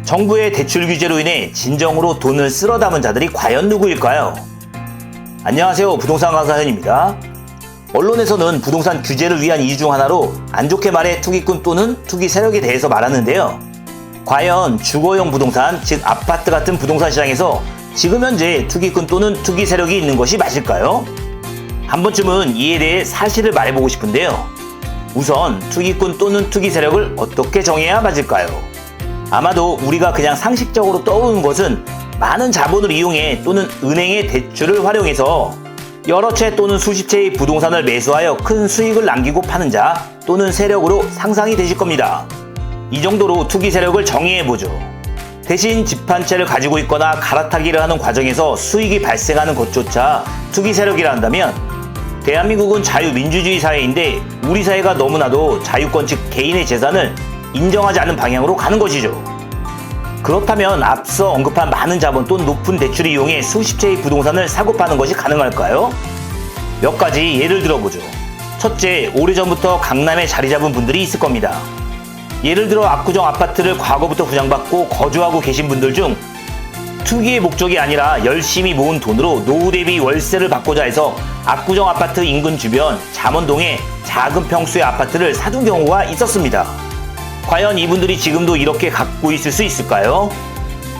정부의 대출 규제로 인해 진정으로 돈을 쓸어 담은 자들이 과연 누구일까요? 안녕하세요. 부동산 강사현입니다. 언론에서는 부동산 규제를 위한 이유 중 하나로 안 좋게 말해 투기꾼 또는 투기 세력에 대해서 말하는데요. 과연 주거용 부동산, 즉 아파트 같은 부동산 시장에서 지금 현재 투기꾼 또는 투기 세력이 있는 것이 맞을까요? 한 번쯤은 이에 대해 사실을 말해보고 싶은데요. 우선 투기꾼 또는 투기 세력을 어떻게 정해야 맞을까요? 아마도 우리가 그냥 상식적으로 떠오르는 것은 많은 자본을 이용해 또는 은행의 대출을 활용해서 여러 채 또는 수십 채의 부동산을 매수하여 큰 수익을 남기고 파는 자 또는 세력으로 상상이 되실 겁니다. 이 정도로 투기 세력을 정의해보죠. 대신 집 한 채를 가지고 있거나 갈아타기를 하는 과정에서 수익이 발생하는 것조차 투기 세력이라 한다면 대한민국은 자유민주주의 사회인데 우리 사회가 너무나도 자유권 즉 개인의 재산을 인정하지 않는 방향으로 가는 것이죠. 그렇다면 앞서 언급한 많은 자본 또는 높은 대출을 이용해 수십 채의 부동산을 사고 파는 것이 가능할까요? 몇 가지 예를 들어보죠. 첫째, 오래전부터 강남에 자리 잡은 분들이 있을 겁니다. 예를 들어 압구정 아파트를 과거부터 분양받고 거주하고 계신 분들 중 투기의 목적이 아니라 열심히 모은 돈으로 노후 대비 월세를 받고자 해서 압구정 아파트 인근 주변 잠원동에 작은 평수의 아파트를 사둔 경우가 있었습니다. 과연 이분들이 지금도 이렇게 갖고 있을 수 있을까요?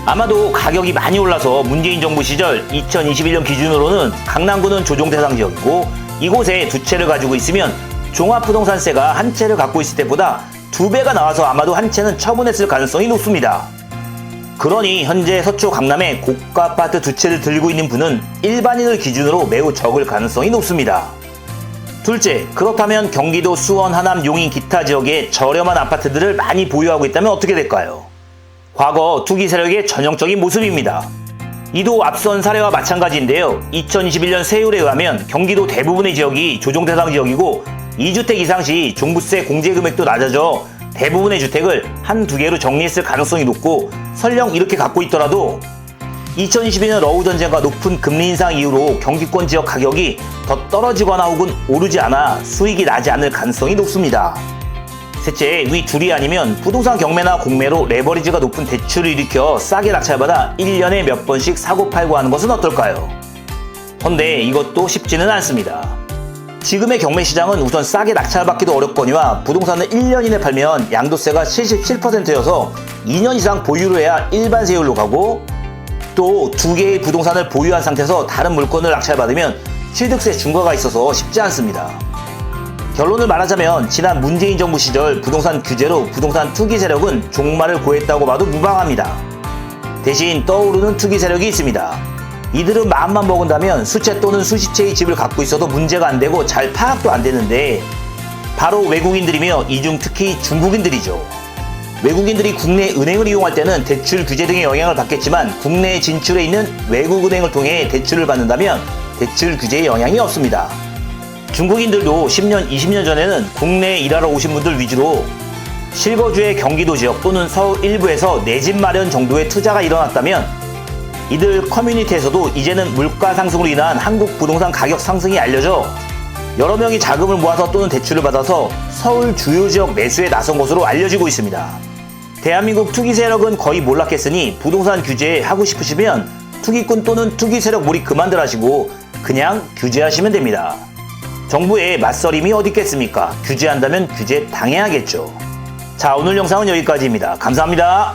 아마도 가격이 많이 올라서 문재인 정부 시절 2021년 기준으로는 강남구는 조정 대상 지역이고 이곳에 두 채를 가지고 있으면 종합부동산세가 한 채를 갖고 있을 때보다 2배가 나와서 아마도 한 채는 처분했을 가능성이 높습니다. 그러니 현재 서초 강남에 고가 아파트 두 채를 들고 있는 분은 일반인을 기준으로 매우 적을 가능성이 높습니다. 둘째, 그렇다면 경기도 수원, 하남, 용인, 기타 지역에 저렴한 아파트들을 많이 보유하고 있다면 어떻게 될까요? 과거 투기 세력의 전형적인 모습입니다. 이도 앞선 사례와 마찬가지인데요. 2021년 세율에 의하면 경기도 대부분의 지역이 조정 대상 지역이고 2주택 이상 시 종부세 공제 금액도 낮아져 대부분의 주택을 한두 개로 정리했을 가능성이 높고 설령 이렇게 갖고 있더라도 2022년 러우 전쟁과 높은 금리 인상 이후로 경기권 지역 가격이 더 떨어지거나 혹은 오르지 않아 수익이 나지 않을 가능성이 높습니다. 셋째, 위 둘이 아니면 부동산 경매나 공매로 레버리지가 높은 대출을 일으켜 싸게 낙찰받아 1년에 몇 번씩 사고 팔고 하는 것은 어떨까요? 헌데 이것도 쉽지는 않습니다. 지금의 경매 시장은 우선 싸게 낙찰받기도 어렵거니와 부동산을 1년 이내 팔면 양도세가 77%여서 2년 이상 보유를 해야 일반 세율로 가고 또 두 개의 부동산을 보유한 상태에서 다른 물건을 낙찰받으면 취득세 중과가 있어서 쉽지 않습니다. 결론을 말하자면 지난 문재인 정부 시절 부동산 규제로 부동산 투기 세력은 종말을 고했다고 봐도 무방합니다. 대신 떠오르는 투기 세력이 있습니다. 이들은 마음만 먹은다면 수채 또는 수십 채의 집을 갖고 있어도 문제가 안 되고 잘 파악도 안 되는데 바로 외국인들이며 이 중 특히 중국인들이죠. 외국인들이 국내 은행을 이용할 때는 대출 규제 등의 영향을 받겠지만 국내에 진출해 있는 외국 은행을 통해 대출을 받는다면 대출 규제에 영향이 없습니다. 중국인들도 10년, 20년 전에는 국내에 일하러 오신 분들 위주로 실거주의 경기도 지역 또는 서울 일부에서 내 집 마련 정도의 투자가 일어났다면 이들 커뮤니티에서도 이제는 물가 상승으로 인한 한국 부동산 가격 상승이 알려져 여러 명이 자금을 모아서 또는 대출을 받아서 서울 주요 지역 매수에 나선 것으로 알려지고 있습니다. 대한민국 투기 세력은 거의 몰락했으니 부동산 규제 하고 싶으시면 투기꾼 또는 투기 세력 몰입 그만들 하시고 그냥 규제하시면 됩니다. 정부의 맞서림이 어디 있겠습니까? 규제한다면 규제 당해야겠죠. 자, 오늘 영상은 여기까지입니다. 감사합니다.